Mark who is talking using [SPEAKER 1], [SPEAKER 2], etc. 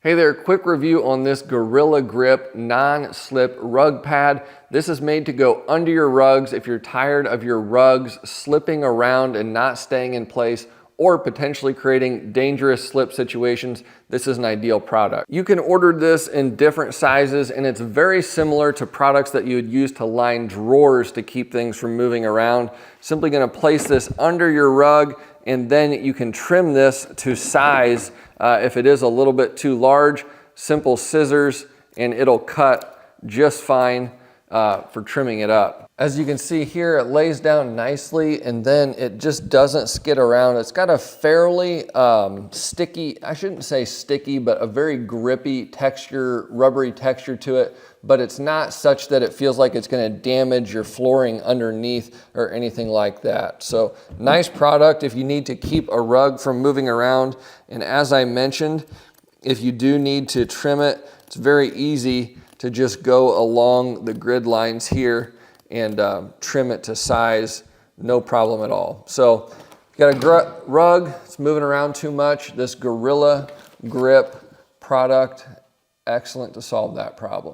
[SPEAKER 1] Hey there, quick review on this Gorilla Grip non-slip rug pad. This is made to go under your rugs if you're tired of your rugs slipping around and not staying in place, or potentially creating dangerous slip situations. This is an ideal product. You can order this in different sizes, and it's very similar to products that you would use to line drawers to keep things from moving around. Simply gonna place this under your rug, and then you can trim this to size. If it is a little bit too large, simple scissors, and it'll cut just fine for trimming it up. As you can see here, it lays down nicely, and then it just doesn't skid around. It's got a fairly sticky, I shouldn't say sticky, but a very grippy texture, rubbery texture to it, but it's not such that it feels like it's gonna damage your flooring underneath or anything like that. So nice product if you need to keep a rug from moving around. And as I mentioned, if you do need to trim it, it's very easy to just go along the grid lines here and trim it to size, no problem at all. So you got a rug, it's moving around too much. This Gorilla Grip product, excellent to solve that problem.